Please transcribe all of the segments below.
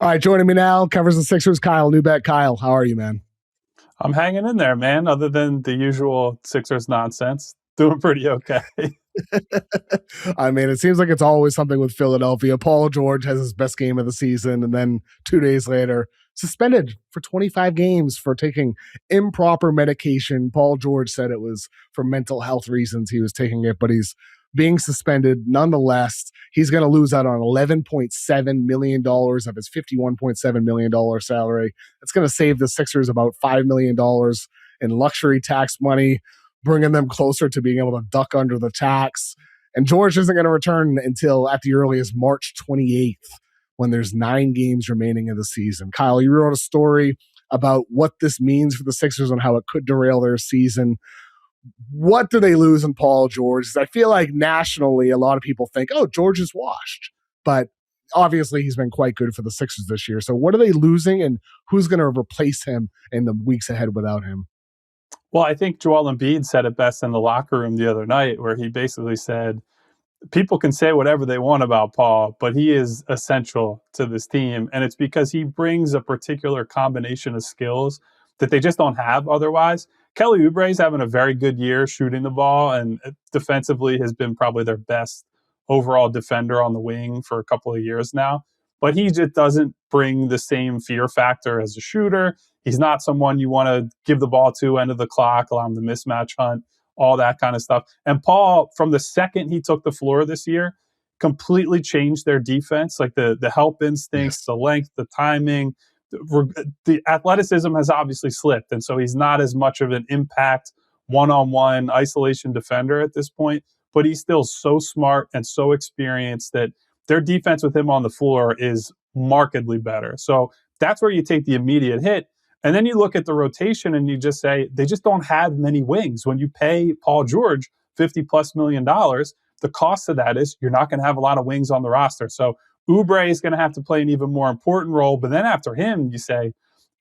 All right, joining me now, covers the Sixers, Kyle Neubeck. Kyle, how are you, man? I'm hanging in there, man. Other than the usual Sixers nonsense, doing pretty okay. I mean, it seems like it's always something with Philadelphia. Paul George has his best game of the season, and then 2 days later, suspended for 25 games for taking improper medication. Paul George said it was for mental health reasons he was taking it, but he's being suspended nonetheless. He's going to lose out on $11.7 million of his $51.7 million salary. It's going to save the Sixers about $5 million in luxury tax money, bringing them closer to being able to duck under the tax. And George isn't going to return until at the earliest March 28th, when there's 9 games remaining in the season. Kyle, you wrote a story about what this means for the Sixers and how it could derail their season. What do they lose in Paul George? I feel like nationally, a lot of people think, oh, George is washed. But obviously, he's been quite good for the Sixers this year. So what are they losing, and who's going to replace him in the weeks ahead without him? Well, I think Joel Embiid said it best in the locker room the other night, where he basically said, people can say whatever they want about Paul, but he is essential to this team. And it's because he brings a particular combination of skills that they just don't have otherwise. Kelly Oubre is having a very good year shooting the ball, and defensively has been probably their best overall defender on the wing for a couple of years now. But he just doesn't bring the same fear factor as a shooter. He's not someone you want to give the ball to end of the clock, allow him to mismatch hunt, all that kind of stuff. And Paul, from the second he took the floor this year, completely changed their defense, like the help instincts, the length, the timing. The athleticism has obviously slipped, and so he's not as much of an impact one-on-one isolation defender at this point, but he's still so smart and so experienced that their defense with him on the floor is markedly better. So that's where you take the immediate hit. And then you look at the rotation and you just say, they just don't have many wings. When you pay Paul George $50+ million, the cost of that is you're not going to have a lot of wings on the roster. So Oubre is going to have to play an even more important role. But then after him, you say,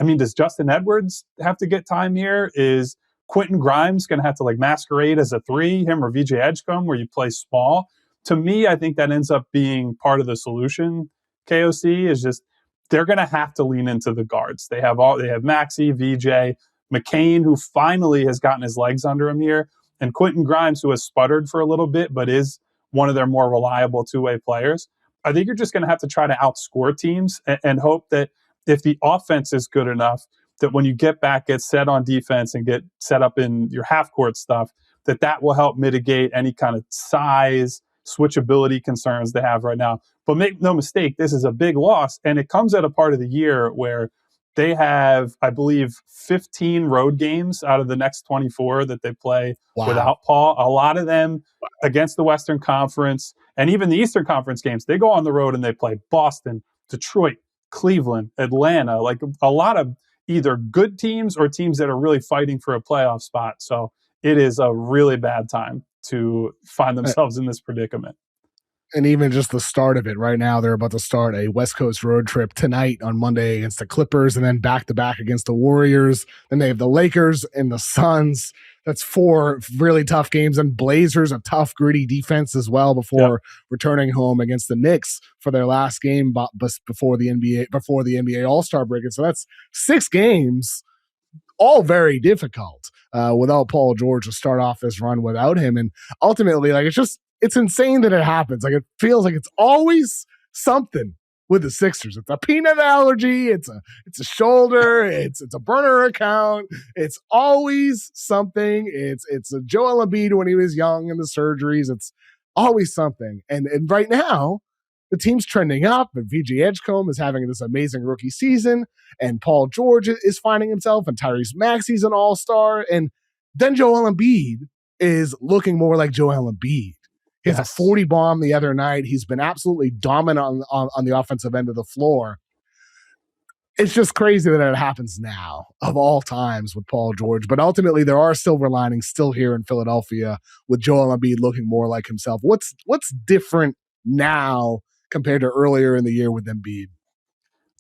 I mean, does Justin Edwards have to get time here? Is Quentin Grimes going to have to like masquerade as a 3, him or VJ Edgecombe, where you play small? To me, I think that ends up being part of the solution. KOC is just, they're going to have to lean into the guards. They have Maxey, VJ, McCain, who finally has gotten his legs under him here, and Quentin Grimes, who has sputtered for a little bit, but is one of their more reliable two-way players. I think you're just going to have to try to outscore teams and hope that if the offense is good enough, that when you get back, get set on defense and get set up in your half-court stuff, that will help mitigate any kind of size, switchability concerns they have right now. But make no mistake, this is a big loss, and it comes at a part of the year where they have, I believe, 15 road games out of the next 24 that they play without Paul. A lot of them against the Western Conference, and even the Eastern Conference games, they go on the road and they play Boston, Detroit, Cleveland, Atlanta, like a lot of either good teams or teams that are really fighting for a playoff spot. So it is a really bad time to find themselves in this predicament. And even just the start of it right now, they're about to start a West Coast road trip tonight on Monday against the Clippers, and then back-to-back against the Warriors. Then they have the Lakers and the Suns. That's 4 really tough games. And Blazers, a tough, gritty defense as well before returning home against the Knicks for their last game before the NBA All-Star break. And so that's 6 games, all very difficult without Paul George to start off this run without him. And ultimately, like, it's insane that it happens. Like, it feels like it's always something with the Sixers. It's a peanut allergy. It's a shoulder. It's a burner account. It's always something. It's a Joel Embiid when he was young and the surgeries. It's always something. And right now, the team's trending up, and VJ Edgecombe is having this amazing rookie season, and Paul George is finding himself, and Tyrese Maxey's an all-star, and then Joel Embiid is looking more like Joel Embiid. He has a 40 bomb the other night. He's been absolutely dominant on the offensive end of the floor. It's just crazy that it happens now, of all times, with Paul George. But ultimately, there are silver linings still here in Philadelphia with Joel Embiid looking more like himself. What's different now compared to earlier in the year with Embiid?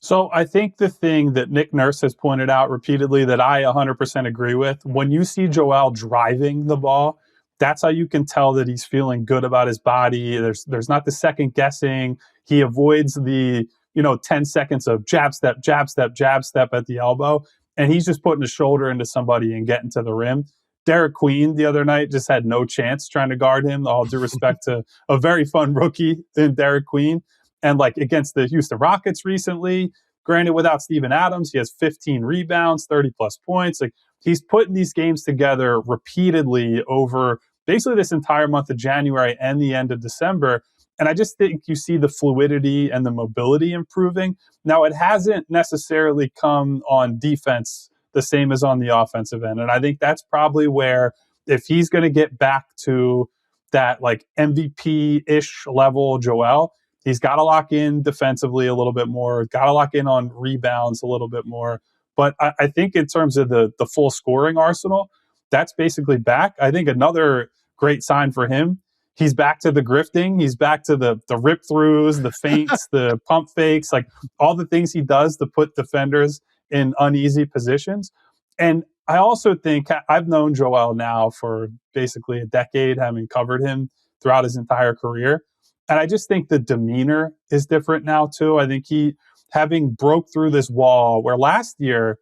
So I think the thing that Nick Nurse has pointed out repeatedly that I 100% agree with, when you see Joel driving the ball, that's how you can tell that he's feeling good about his body. There's not the second guessing. He avoids the 10 seconds of jab step, jab step, jab step at the elbow. And he's just putting a shoulder into somebody and getting to the rim. Derek Queen the other night just had no chance trying to guard him, all due respect to a very fun rookie in Derek Queen. And like against the Houston Rockets recently, granted without Steven Adams, he has 15 rebounds, 30 plus points. Like he's putting these games together repeatedly over basically this entire month of January and the end of December. And I just think you see the fluidity and the mobility improving. Now, it hasn't necessarily come on defense the same as on the offensive end. And I think that's probably where, if he's going to get back to that like MVP-ish level, Joel, he's got to lock in defensively a little bit more, got to lock in on rebounds a little bit more. But I think in terms of the full scoring arsenal, that's basically back. I think another great sign for him, he's back to the grifting. He's back to the rip throughs, the feints, the pump fakes, like all the things he does to put defenders in uneasy positions. And I also think I've known Joel now for basically a decade, having covered him throughout his entire career. And I just think the demeanor is different now too. I think he, having broke through this wall where last year,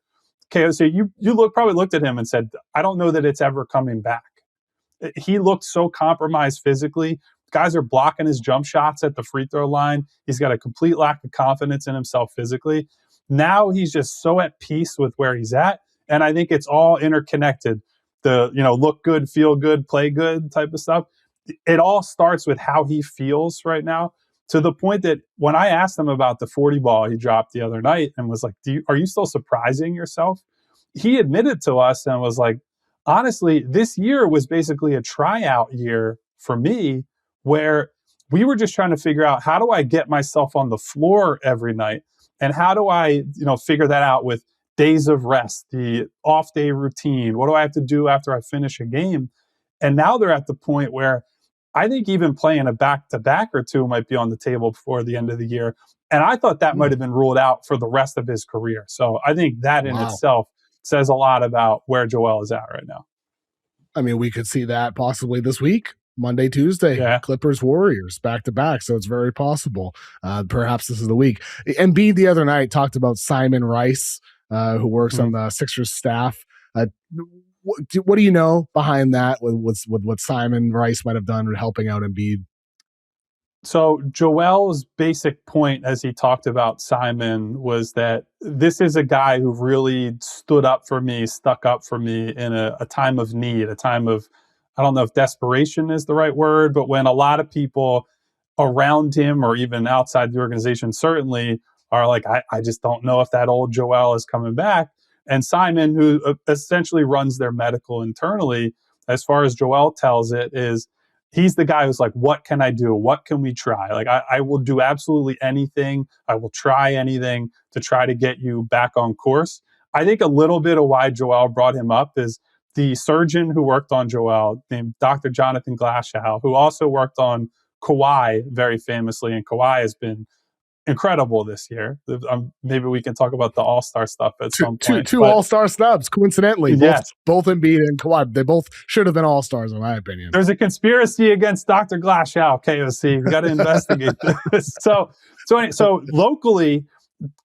okay, so you probably looked at him and said, I don't know that it's ever coming back. He looked so compromised physically. Guys are blocking his jump shots at the free throw line. He's got a complete lack of confidence in himself physically. Now he's just so at peace with where he's at. And I think it's all interconnected. The, look good, feel good, play good type of stuff. It all starts with how he feels right now, to the point that when I asked him about the 40 ball he dropped the other night and was like, are you still surprising yourself? He admitted to us and was like, honestly, this year was basically a tryout year for me, where we were just trying to figure out, how do I get myself on the floor every night? And how do I, figure that out with days of rest, the off day routine? What do I have to do after I finish a game? And now they're at the point where I think even playing a back-to-back or two might be on the table before the end of the year. And I thought that might have been ruled out for the rest of his career. So I think that in itself says a lot about where Joel is at right now. I mean, we could see that possibly this week. Monday, Tuesday, Clippers, Warriors, back-to-back. So it's very possible. Perhaps this is the week. Embiid the other night talked about Simon Rice, who works on the Sixers staff. What do you know behind that with what Simon Rice might have done with helping out Embiid? So Joel's basic point as he talked about Simon was that this is a guy who really stood up for me, stuck up for me in a time of need, a time of, I don't know if desperation is the right word, but when a lot of people around him or even outside the organization certainly are like, I just don't know if that old Joel is coming back. And Simon, who essentially runs their medical internally, as far as Joel tells it, is he's the guy who's like, what can I do? What can we try? Like, I will do absolutely anything. I will try anything to try to get you back on course. I think a little bit of why Joel brought him up is the surgeon who worked on Joel, named Dr. Jonathan Glashow, who also worked on Kawhi very famously. And Kawhi has been incredible this year. Maybe we can talk about the All-Star stuff at some point. Two All-Star snubs, coincidentally. Yes. Both Embiid and Kawhi. They both should have been All-Stars, in my opinion. There's a conspiracy against Dr. Glashow, KOC. We got to investigate this. So locally,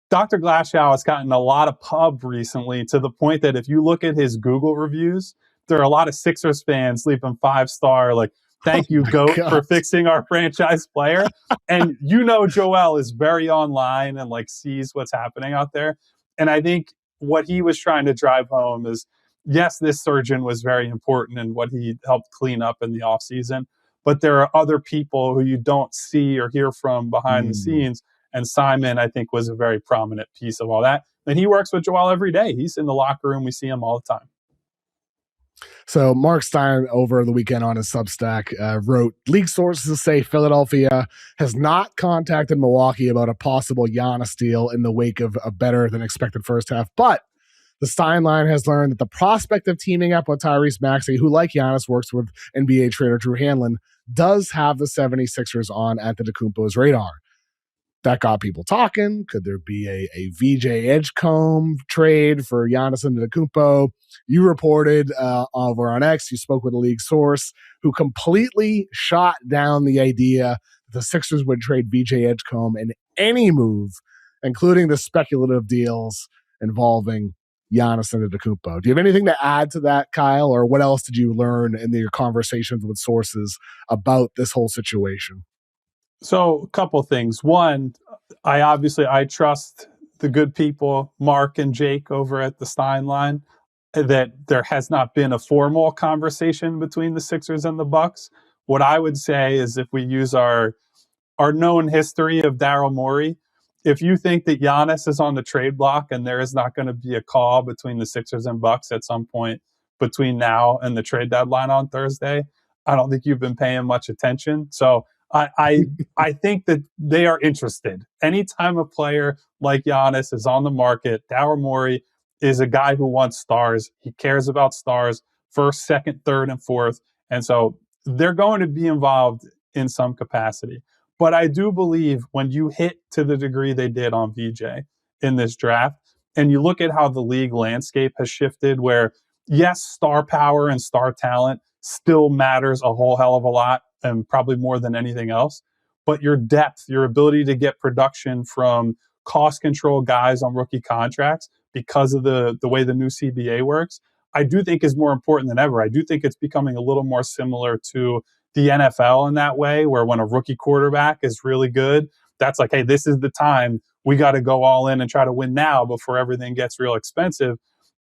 Dr. Glashow has gotten a lot of pub recently, to the point that if you look at his Google reviews, there are a lot of Sixers fans leaving 5-star, like, thank you, GOAT, for fixing our franchise player. And Joel is very online and like sees what's happening out there. And I think what he was trying to drive home is, yes, this surgeon was very important in what he helped clean up in the offseason, but there are other people who you don't see or hear from behind the scenes. And Simon, I think, was a very prominent piece of all that. And he works with Joel every day. He's in the locker room. We see him all the time. So Mark Stein over the weekend on his Substack wrote, league sources say Philadelphia has not contacted Milwaukee about a possible Giannis deal in the wake of a better than expected first half. But the Stein line has learned that the prospect of teaming up with Tyrese Maxey, who like Giannis works with NBA trader Drew Hanlon, does have the 76ers on Antetokounmpo's radar. That got people talking. Could there be a VJ Edgecombe trade for Giannis Antetokounmpo? You reported over on X, you spoke with a league source who completely shot down the idea that the Sixers would trade VJ Edgecombe in any move including the speculative deals involving Giannis and Antetokounmpo. Do you have anything to add to that, Kyle, or what else did you learn in your conversations with sources about this whole situation? So, a couple things. One, I trust the good people, Mark and Jake over at the Stein line, that there has not been a formal conversation between the Sixers and the Bucks. What I would say is, if we use our known history of Daryl Morey, if you think that Giannis is on the trade block and there is not going to be a call between the Sixers and Bucks at some point between now and the trade deadline on Thursday, I don't think you've been paying much attention. So I think that they are interested. Anytime a player like Giannis is on the market, Daryl Morey is a guy who wants stars. He cares about stars, first, second, third, and fourth. And so they're going to be involved in some capacity. But I do believe when you hit to the degree they did on VJ in this draft, and you look at how the league landscape has shifted, where yes, star power and star talent still matters a whole hell of a lot, and probably more than anything else. But your depth, your ability to get production from cost control guys on rookie contracts because of the way the new CBA works, I do think is more important than ever. I do think it's becoming a little more similar to the NFL in that way, where when a rookie quarterback is really good, that's like, hey, this is the time we got to go all in and try to win now before everything gets real expensive.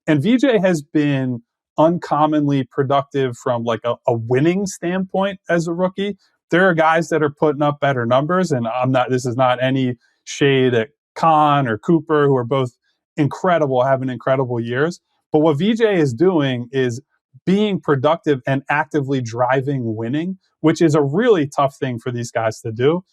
And VJ has been uncommonly productive from like a winning standpoint as a rookie. There are guys that are putting up better numbers, and this is not any shade at Khan or Cooper, who are both incredible, having incredible years. But what VJ is doing is being productive and actively driving winning, which is a really tough thing for these guys to do.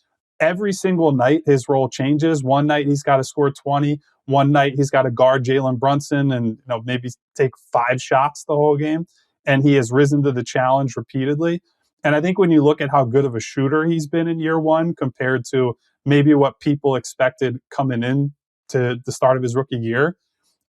Every single night, his role changes. One night, he's got to score 20. One night, he's got to guard Jalen Brunson and maybe take 5 shots the whole game. And he has risen to the challenge repeatedly. And I think when you look at how good of a shooter he's been in year one compared to maybe what people expected coming in to the start of his rookie year,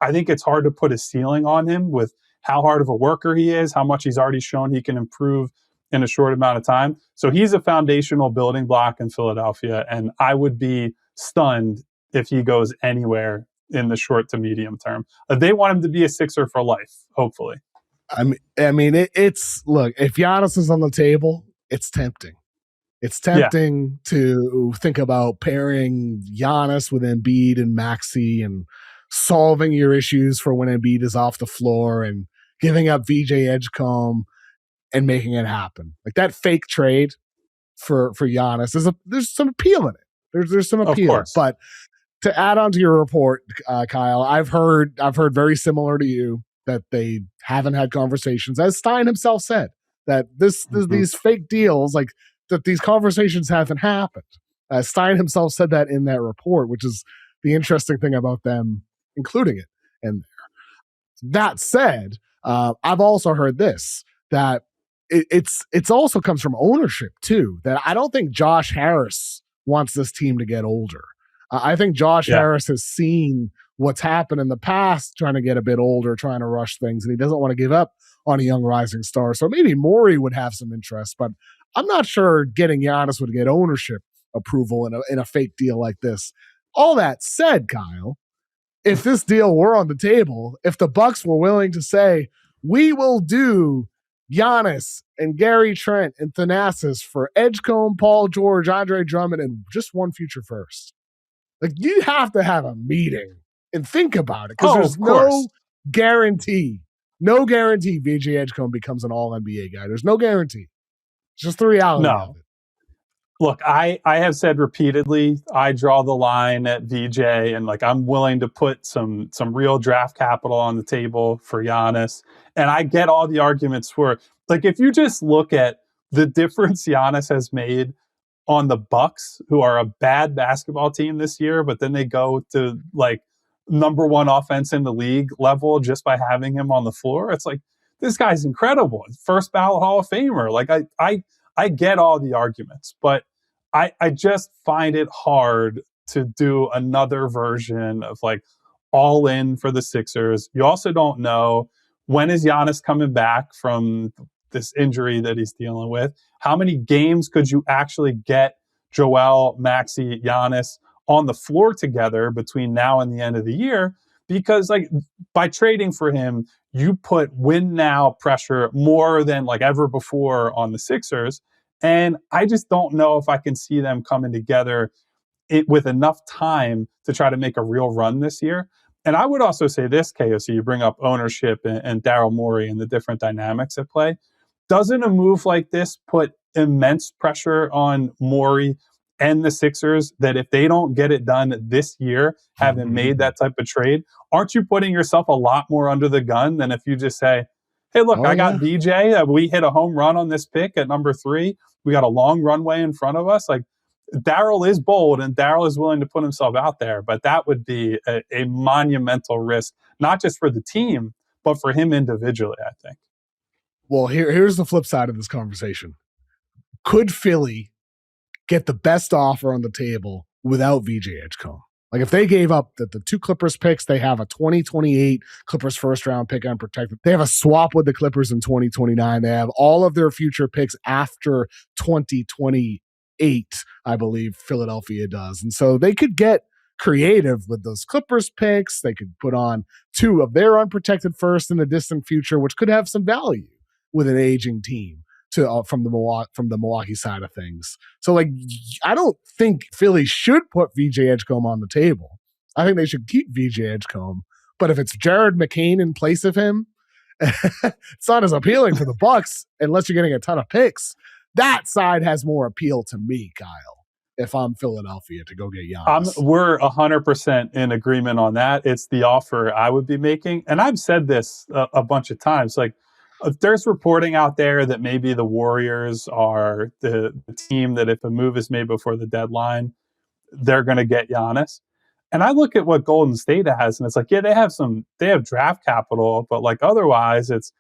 I think it's hard to put a ceiling on him with how hard of a worker he is, how much he's already shown he can improve in a short amount of time. So he's a foundational building block in Philadelphia, and I would be stunned if he goes anywhere in the short to medium term. They want him to be a Sixer for life, hopefully. It's look, if Giannis is on the table, it's tempting. It's tempting to think about pairing Giannis with Embiid and Maxey and solving your issues for when Embiid is off the floor and giving up VJ Edgecombe and making it happen. Like that fake trade for Giannis, there's some appeal in it. There's some appeal. But to add on to your report, Kyle, I've heard very similar to you that they haven't had conversations, as Stein himself said, that these fake deals, like that these conversations haven't happened. Stein himself said that in that report, which is the interesting thing about them including it in there. That said, I've also heard this, that it's also comes from ownership too, that I don't think Josh Harris wants this team to get older. I think Josh Harris has seen what's happened in the past, trying to get a bit older, trying to rush things, and he doesn't want to give up on a young rising star. So maybe Morey would have some interest, but I'm not sure getting Giannis would get ownership approval in a fake deal like this. All that said, Kyle, if this deal were on the table, if the Bucks were willing to say, we will do Giannis and Gary Trent and Thanasis for Edgecombe, Paul George, Andre Drummond, and just one future first. Like, you have to have a meeting and think about it, because there's no guarantee VJ Edgecombe becomes an all-NBA guy. There's no guarantee. It's just the reality of it. Look, I have said repeatedly, I draw the line at VJ, and like I'm willing to put some real draft capital on the table for Giannis. And I get all the arguments for, like, if you just look at the difference Giannis has made on the Bucks, who are a bad basketball team this year, but then they go to like number one offense in the league level just by having him on the floor. It's like, this guy's incredible. First ballot Hall of Famer. Like I get all the arguments, but I just find it hard to do another version of like all in for the Sixers. You also don't know, when is Giannis coming back from this injury that he's dealing with? How many games could you actually get Joel, Maxey, Giannis on the floor together between now and the end of the year, because like by trading for him, you put win now pressure more than like ever before on the Sixers. And I just don't know if I can see them coming together with enough time to try to make a real run this year. And I would also say this, KOC, you bring up ownership and Daryl Morey and the different dynamics at play. Doesn't a move like this put immense pressure on Morey and the Sixers that if they don't get it done this year, having made that type of trade, aren't you putting yourself a lot more under the gun than if you just say, hey, look, I got VJ. We hit a home run on this pick at number 3. We got a long runway in front of us. Like, Daryl is bold and Daryl is willing to put himself out there, but that would be a monumental risk, not just for the team, but for him individually, I think. Well, here's the flip side of this conversation. Could Philly get the best offer on the table without VJ Edgecombe? Like if they gave up the 2 Clippers picks, they have a 2028 Clippers first round pick unprotected. They have a swap with the Clippers in 2029. They have all of their future picks after 2028, I believe Philadelphia does. And so they could get creative with those Clippers picks. They could put on 2 of their unprotected first in the distant future, which could have some value with an aging team from the Milwaukee side of things. So like, I don't think Philly should put VJ Edgecombe on the table. I think they should keep VJ Edgecombe. But if it's Jared McCain in place of him, it's not as appealing for the Bucks unless you're getting a ton of picks. That side has more appeal to me, Kyle, if I'm Philadelphia to go get Giannis. We're 100% in agreement on that. It's the offer I would be making. And I've said this a bunch of times. Like, there's reporting out there that maybe the Warriors are the team that if a move is made before the deadline, they're going to get Giannis. And I look at what Golden State has, and it's like, yeah, they have draft capital, but like otherwise, it's,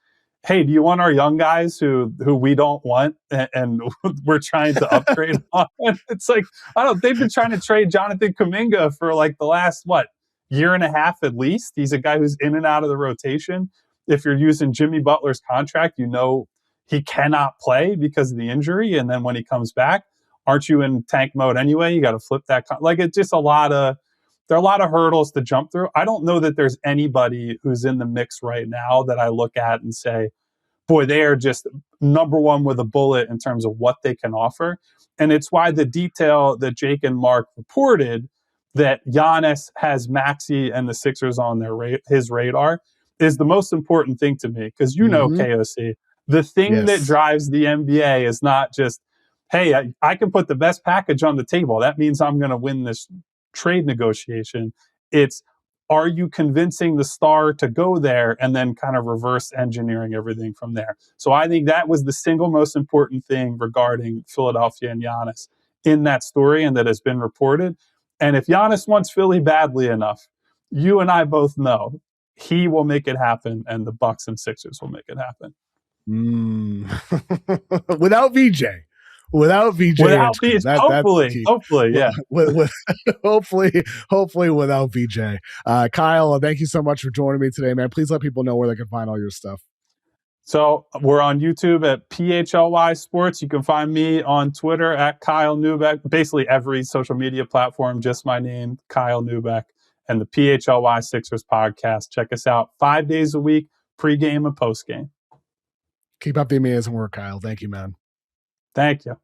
hey, do you want our young guys who we don't want and we're trying to upgrade on? It's like, they've been trying to trade Jonathan Kuminga for like the last, year and a half at least. He's a guy who's in and out of the rotation. If you're using Jimmy Butler's contract, you know he cannot play because of the injury. And then when he comes back, aren't you in tank mode anyway? You got to flip that. It's just there are a lot of hurdles to jump through. I don't know that there's anybody who's in the mix right now that I look at and say, boy, they are just number one with a bullet in terms of what they can offer. And it's why the detail that Jake and Mark reported that Giannis has Maxey and the Sixers on his radar is the most important thing to me. Because KOC, the thing that drives the NBA is not just, hey, I can put the best package on the table. That means I'm going to win this trade negotiation. It's, are you convincing the star to go there and then kind of reverse engineering everything from there? So I think that was the single most important thing regarding Philadelphia and Giannis in that story and that has been reported. And if Giannis wants Philly badly enough, you and I both know he will make it happen and the Bucks and Sixers will make it happen. Without VJ. Hopefully, yeah. Hopefully without VJ. Kyle, thank you so much for joining me today, man. Please let people know where they can find all your stuff. So we're on YouTube at PHLY Sports. You can find me on Twitter at Kyle Neubeck. Basically every social media platform, just my name, Kyle Neubeck, and the PHLY Sixers podcast. Check us out 5 days a week, pregame and postgame. Keep up the amazing work, Kyle. Thank you, man. Thank you.